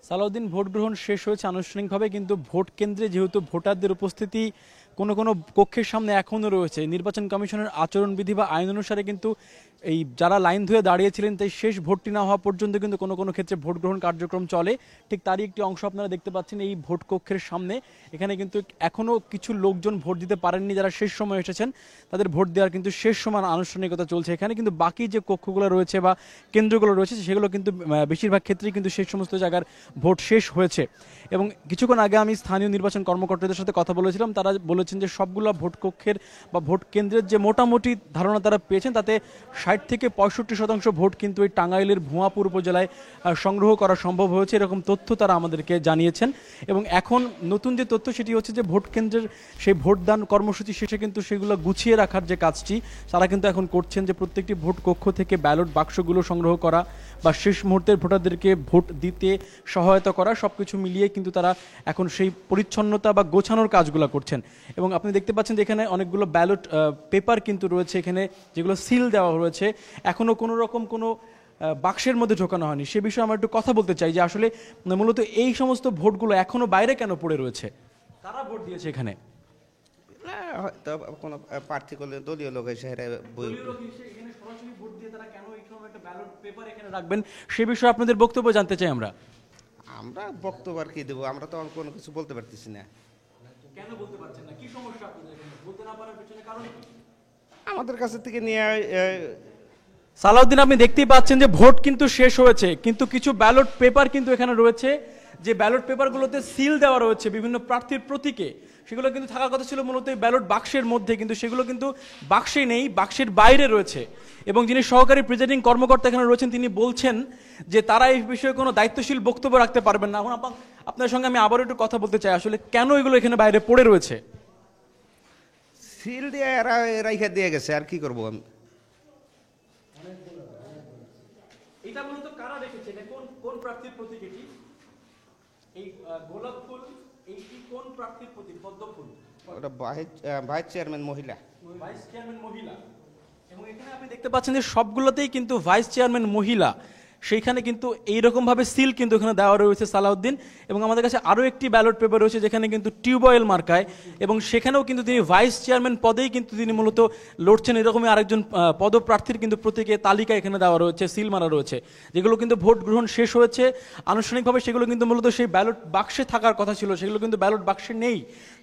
Salauddin, vote গ্রহণ শেষ হয়েছে আনুষ্ঠানিকভাবে, কিন্তু ভোট কেন্দ্রে যেহেতু ভোটারদের উপস্থিতি কোনো কোনো কক্ষের সামনে এখনও রয়েছে, নির্বাচন কমিশনের আচরণবিধি বা আইন অনুসারে কিন্তু এই যারা লাইন ধরে দাঁড়িয়েছিলেন তাই শেষ ভোটটি না হওয়া পর্যন্ত কিন্তু কোনো কোনো ক্ষেত্রে ভোট গ্রহণ কার্যক্রম চলে। ঠিক তারই একটি অংশ আপনারা দেখতে পাচ্ছেন এই ভোট কক্ষের সামনে। এখানে কিন্তু এখনও কিছু লোকজন ভোট দিতে পারেননি, যারা শেষ সময় এসেছেন তাদের ভোট দেওয়ার কিন্তু শেষ সময় আনুষ্ঠানিকতা চলছে এখানে। কিন্তু বাকি যে কক্ষগুলো রয়েছে বা কেন্দ্রগুলো রয়েছে সেগুলো কিন্তু বেশিরভাগ ক্ষেত্রেই কিন্তু সেই সমস্ত জায়গার ভোট শেষ হয়েছে। এবং কিছুক্ষণ আগে আমি স্থানীয় নির্বাচন কর্মকর্তাদের সাথে কথা বলেছিলাম, তারা বলেছেন যে সবগুলো ভোট কক্ষের বা ভোট কেন্দ্রের যে মোটামুটি ধারণা তারা পেয়েছেন তাতে 60 থেকে 65% ভোট কিন্তু এই টাঙ্গাইলের ভুয়াপুর উপজেলায় সংগ্রহ করা সম্ভব হয়েছে, এরকম তথ্য তারা আমাদেরকে জানিয়েছেন। এবং এখন নতুন যে তথ্য সেটি হচ্ছে যে ভোট কেন্দ্রের সেই ভোটদান কর্মসূচি শেষে কিন্তু সেগুলো গুছিয়ে রাখার যে কাজটি তারা কিন্তু এখন করছেন, যে প্রত্যেকটি ভোট কক্ষ থেকে ব্যালট বাক্সগুলো সংগ্রহ করা বা শেষ মুহূর্তের ভোটারদেরকে ভোট দিতে সহায়তা করা, সবকিছু মিলিয়ে কিন্তু তারা এখন সেই পরিচ্ছন্নতা বা গোছানোর কাজগুলো করছেন। এবং আপনি দেখতে পাচ্ছেন যে এখানে অনেকগুলো ব্যালট পেপার কিন্তু রয়েছে এখানে, যেগুলো সিল দেওয়া রয়েছে, এখনো কোনো রকম কোনো বাক্সের মধ্যে ঢোকানো হয়নি। সে বিষয়ে আমরা একটু কথা বলতে চাই যে আসলে মূলত এই সমস্ত ভোটগুলো এখনো বাইরে কেন পড়ে রয়েছে, কারা ভোট দিয়েছে এখানে? হয়তো কোনো প্রার্থী করলে দলীয় লোক এসে রাখবেন সে বিষয়ে আপনাদের বক্তব্য জানতে চাই আমরা। আমরা বক্তব্য আর কি দেবো, আমরা তো কোনো কিছু বলতে পারতেছি না। কেন বলতে পারছেন না? কি সমস্যা আপনাদের এখানে? বলতে না পারার পেছনে কারণ কি? আমাদের কাছে থেকে নিয়ে সালাউদ্দিন, আপনি দেখতেই পাচ্ছেন যে ভোট কিন্তু শেষ হয়েছে, কিন্তু কিছু ব্যালট পেপার কিন্তু এখানে রয়েছে, যে ব্যালট পেপারগুলোতে সিল দেওয়া রয়েছে বিভিন্ন প্রার্থীর প্রতীকে, সেগুলো কিন্তু থাকার কথা ছিল মূলত এই ব্যালট বাক্সের মধ্যে, কিন্তু সেগুলো কিন্তু বাক্সে নেই, বাক্সের বাইরে রয়েছে। এবং যিনি সহকারী প্রিজাইডিং কর্মকর্তা এখানে রয়েছেন তিনি বলছেন যে তারা এই বিষয়ে কোনো দায়িত্বশীল বক্তব্য রাখতে পারবেন না। এখন আপনার সঙ্গে আমি আবারও একটু কথা বলতে চাই, আসলে কেন এগুলো এখানে বাইরে পড়ে রয়েছে? সিল দিয়ে এরা রাইখা দিয়ে গেছে, আর কি করবো আমি। এটা মূলত কারা রেখেছে? কোন কোন প্রার্থীর প্রতীক এটি? এই গোলাপ ফুল, এইটি কোন প্রার্থীর প্রতীক? পদ্ম ফুল, ওটা ভাইস চেয়ারম্যান মহিলা। ভাইস চেয়ারম্যান মহিলা। এবং এখানে আপনি দেখতে পাচ্ছেন যে সবগুলোতেই কিন্তু ভাইস চেয়ারম্যান মহিলা, সেইখানে কিন্তু এইরকমভাবে সিল কিন্তু এখানে দেওয়া রয়েছে সালাউদ্দিন। এবং আমাদের কাছে আরও একটি ব্যালট পেপার রয়েছে যেখানে কিন্তু টিউবওয়েল মার্কায়, এবং সেখানেও কিন্তু তিনি ভাইস চেয়ারম্যান পদেই কিন্তু তিনি মূলত লড়ছেন। এরকমই আরেকজন পদপ্রার্থীর কিন্তু প্রতীকে তালিকা এখানে দেওয়া রয়েছে, সিল মারা রয়েছে, যেগুলো কিন্তু ভোট গ্রহণ শেষ হয়েছে আনুষ্ঠানিকভাবে, সেগুলো কিন্তু মূলত সেই ব্যালট বাক্সে থাকার কথা ছিল, সেগুলো কিন্তু ব্যালট বাক্সে নেই।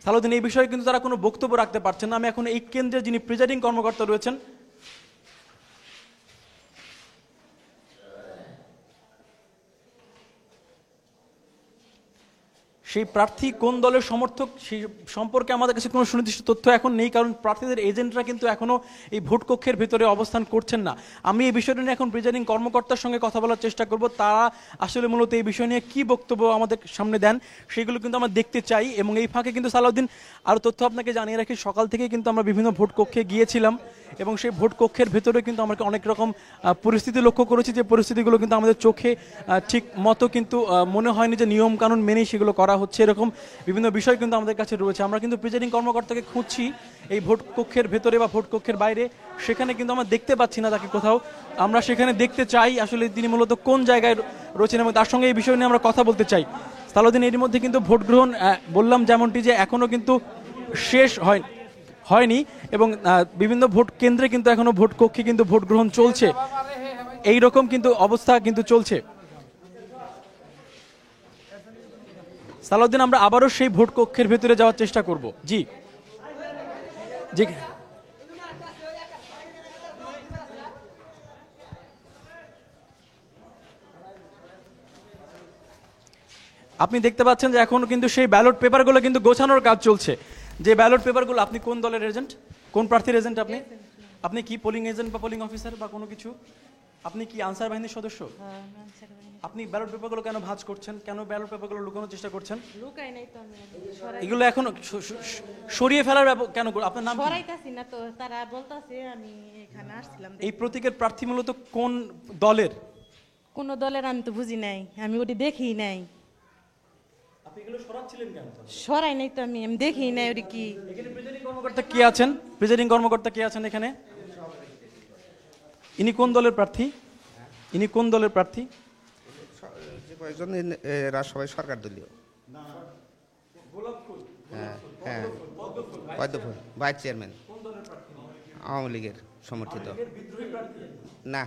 সালাউদ্দিন, এই বিষয়ে কিন্তু তারা কোনো বক্তব্য রাখতে পারছেন না। আমি এখন এই কেন্দ্রে যিনি প্রিজাইডিং কর্মকর্তা রয়েছেন, সেই প্রার্থী কোন দলের সমর্থক সেই সম্পর্কে আমাদের কাছে কোনো সুনির্দিষ্ট তথ্য এখন নেই, কারণ প্রার্থীদের এজেন্টরা কিন্তু এখনো এই ভোট কক্ষের ভিতরে অবস্থান করছেন না। আমি এই বিষয়টা নিয়ে এখন প্রিজাইডিং কর্মকর্তার সঙ্গে কথা বলার চেষ্টা করব, তারা আসলে মূলত এই বিষয় নিয়ে কি বক্তব্য আমাদের সামনে দেন সেগুলো কিন্তু আমরা দেখতে চাই। এবং এই ফাঁকে কিন্তু সালাউদ্দিন আরও তথ্য আপনাকে জানিয়ে রাখি, সকাল থেকে কিন্তু আমরা বিভিন্ন ভোট কক্ষে গিয়েছিলাম, এবং সেই ভোট কক্ষের ভেতরে কিন্তু আমরা অনেক রকম পরিস্থিতি লক্ষ্য করেছি, যে পরিস্থিতিগুলো কিন্তু আমাদের চোখে ঠিক মতো কিন্তু মনে হয়নি যে নিয়ম কানুন মেনেই সেগুলো করা হচ্ছে। এরকম বিভিন্ন বিষয় কিন্তু আমাদের কাছে রয়েছে। আমরা কিন্তু প্রিজাইডিং কর্মকর্তাকে খুঁজছি এই ভোট কক্ষের ভেতরে বা ভোট কক্ষের বাইরে, সেখানে কিন্তু আমরা দেখতে পাচ্ছি না তাকে কোথাও। আমরা সেখানে দেখতে চাই আসলে তিনি মূলত কোন জায়গায় রয়েছেন, এবং তার সঙ্গে এই বিষয় নিয়ে আমরা কথা বলতে চাই। সালাউদ্দিন, এর মধ্যে কিন্তু ভোট গ্রহণ বললাম যেমনটি যে এখনো কিন্তু শেষ হয়নি, এবং বিভিন্ন ভোট কেন্দ্রে কিন্তু এখনো ভোট কক্ষে কিন্তু ভোট গ্রহণ চলছে, এই রকম কিন্তু অবস্থা কিন্তু চলছে। সালাউদ্দিন, আমরা আবারও সেই ভোট কক্ষের ভেতরে যাওয়ার চেষ্টা করব। জি জি, আপনি দেখতে পাচ্ছেন যে এখনো কিন্তু সেই ব্যালট পেপারগুলো কিন্তু গোছানোর কাজ চলছে। যে ব্যালট পেপারগুলো, আপনি কোন দলের এজেন্ট, কোন প্রার্থীর এজেন্ট? আপনি কি পোলিং এজেন্ট বা পোলিং অফিসার বা কোনো কিছু? আপনি কি আনসার বাহিনীর সদস্য? আপনি ব্যালট পেপারগুলো কেন ভাঁজ করছেন? কেন ব্যালট পেপারগুলো লুকানোর চেষ্টা করছেন? এগুলো এখন সরিয়ে ফেলার কেন? আপনার নাম? না তো, তারা বলতাছে আমি এখানে আসছিলাম। এই প্রতীকের প্রার্থী মূলত কোন দলের? কোন দলের আমি তো বুঝি নাই, আমি ওটি দেখি নাই। আপনি এগুলো সরাচ্ছিলেন কেন? সরাই নাই তো, আমি দেখি নাই ওটি কি। এখানে প্রিজাইডিং কর্মকর্তা কে আছেন? প্রিজাইডিং কর্মকর্তা কে আছেন এখানে? ইনি কোন দলের প্রার্থী? ইনি কোন দলের প্রার্থী? কয়েকজন এরা সবাই সরকার দলীয়। হ্যাঁ হ্যাঁ, পদ্মফুল ভাইস চেয়ারম্যান, আওয়ামী লীগের সমর্থিত। না,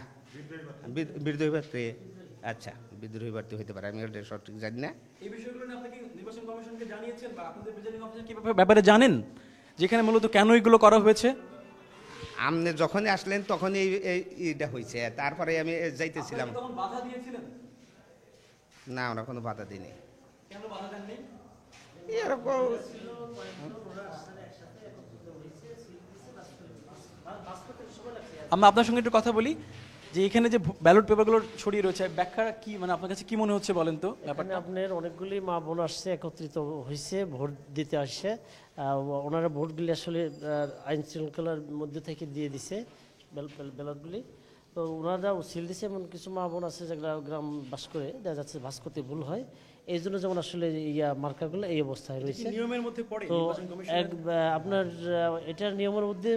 বিদ্রোহী প্রার্থী। আচ্ছা, বিদ্রোহী প্রার্থী হইতে পারে, আমি ওটা সঠিক জানি না। এই বিষয়গুলো নিয়ে আপনি কি নির্বাচন কমিশনকে জানিয়েছেন বা আপনাদের প্রিজাইডিং অফিসার কি ব্যাপারে জানেন, যেখানে মূলত কেন এগুলো করা হয়েছে? আপনি যখনই আসলেন তখনই এইটা হয়েছে, তারপরে আমি যাইতেছিলাম। তখন বাধা দিয়েছিলেন? না, আমরা কোনো বাধা দিইনি। কেন বাধা দেননি? এরকম আমরা আপনার সঙ্গে একটু কথা বলি যে এখানে যে ব্যালট পেপারগুলো ছড়িয়ে রয়েছে, ব্যাখ্যা কি, মানে আপনার কাছে কি মনে হচ্ছে বলেন তো এখানে ব্যাপারটা? আপনার অনেকগুলি মা বোন আসছে, একত্রিত হয়েছে, ভোট দিতে আসছে। ওনারা ভোটগুলি আসলে আইন শৃঙ্খলার মধ্যে থেকে দিয়ে দিছে ব্যালটগুলি। তো ওনারা সিল দিছে, এমন কিছু মা বোন আছে যেগুলো গ্রাম বাস করে, দেখা যাচ্ছে বাস করতে ভুল হয়, এই জন্য যেমন আসলে মার্কারগুলো এই অবস্থায় রয়েছে। নিয়মের মধ্যে পড়ে তো নির্বাচন কমিশনের? আপনার এটার নিয়মের মধ্যে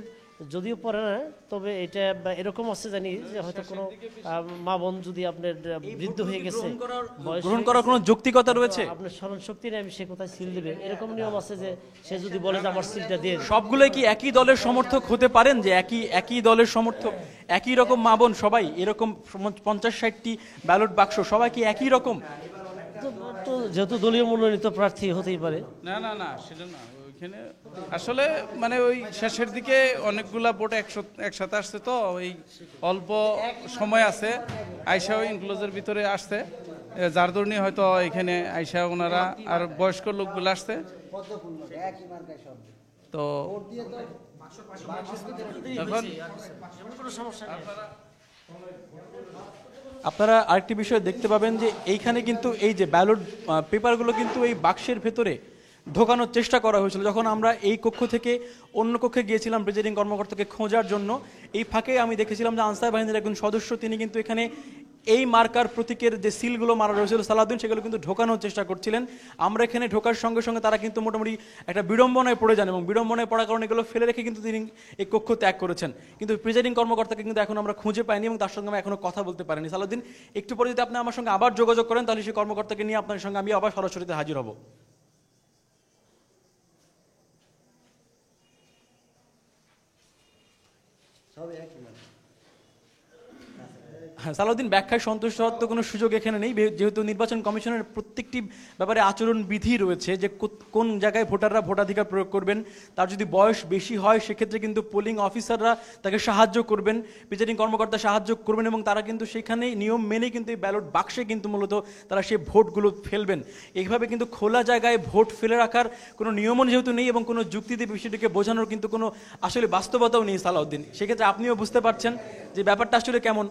যদিও পড়ে না, তবে এটা এরকম আছে জানি যে হয়তো কোনো মা বোন যদি আপনার বৃদ্ধ হয়ে গেছে, গ্রহণ করার কোনো যৌক্তিকতা রয়েছে? আপনার স্মরণ শক্তি নেই, আমি সে কোথায় সিল দেবে, এরকম নিয়ম আছে যে সে যদি বলে যে আমার সিলটা দিয়ে দিন। সবগুলোই কি একই দলের সমর্থক হতে পারেন, যে একই দলের সমর্থক, একই রকম মা বোন সবাই এরকম 50-60টি ব্যালট বাক্স সবাই কি একই রকম? তো যেহেতু দলীয় মনোনীত প্রার্থী হতেই পারে। না না না, সেটা না। ওইখানে আসলে মানে ওই শেষের দিকে অনেকগুলা ভোট একসাথে আসছে, তো ওই অল্প সময় আছে, আইসা ওই ইনক্লোজের ভিতরে আসছে, যার দরুন হয়তো এখানে আইসা ওনারা আর বয়স্ক লোকগুলো আসছে। তো এখন আপনারা আরেকটি বিষয় দেখতে পাবেন যে এইখানে কিন্তু এই যে ব্যালট পেপারগুলো কিন্তু এই বাক্সের ভেতরে ঢোকানোর চেষ্টা করা হয়েছিল। যখন আমরা এই কক্ষ থেকে অন্য কক্ষে গিয়েছিলাম প্রিজাইডিং কর্মকর্তাকে খোঁজার জন্য, এই ফাঁকে আমি দেখেছিলাম যে আনসার বাহিনীর একজন সদস্য তিনি কিন্তু এখানে এই মার্কার প্রতীকের যে সিলগুলো মারা রয়েছিল সালাউদ্দিন, সেগুলো কিন্তু ঢোকানোর চেষ্টা করছিলেন। আমরা এখানে ঢোকার সঙ্গে সঙ্গে তারা কিন্তু মোটামুটি একটা বিড়ম্বনায় পড়ে যান, এবং বিড়ম্বনায় পড়ার কারণে এগুলো ফেলে রেখে কিন্তু তিনি এই কক্ষ ত্যাগ করেছেন। কিন্তু প্রিজাইডিং কর্মকর্তাকে কিন্তু এখন আমরা খুঁজে পাইনি এবং তার সঙ্গে আমি এখনো কথা বলতে পারিনি। সালাউদ্দিন, একটু পরে যদি আপনি আমার সঙ্গে আবার যোগাযোগ করেন, তাহলে সেই কর্মকর্তাকে নিয়ে আপনার সঙ্গে আমি আবার সরাসরিতে হাজির হব। হ্যাঁ, সালাউদ্দিন, ব্যাখ্যায় সন্তুষ্ট হওয়ার তো কোনো সুযোগ এখানে নেই, যেহেতু নির্বাচন কমিশনের প্রত্যেকটি ব্যাপারে আচরণ বিধি রয়েছে যে কোন জায়গায় ভোটাররা ভোটাধিকার প্রয়োগ করবেন। তার যদি বয়স বেশি হয় সেক্ষেত্রে কিন্তু পোলিং অফিসাররা তাকে সাহায্য করবেন, প্রিজাইডিং কর্মকর্তা সাহায্য করবেন, এবং তারা কিন্তু সেখানেই নিয়ম মেনে কিন্তু এই ব্যালট বাক্সে কিন্তু মূলত তারা সেই ভোটগুলো ফেলবেন। এইভাবে কিন্তু খোলা জায়গায় ভোট ফেলে রাখার কোনো নিয়মও যেহেতু নেই এবং কোনো যুক্তি দিয়ে বিষয়টিকে বোঝানোর কিন্তু কোনো আসলে বাস্তবতাও নেই সালাউদ্দিন। সেক্ষেত্রে আপনিও বুঝতে পারছেন যে ব্যাপারটা আসলে কেমন।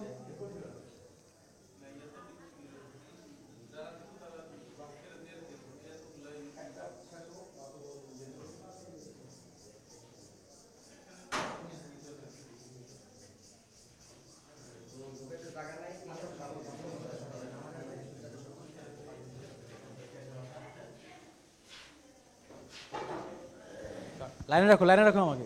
লাইনে রাখো আমাকে।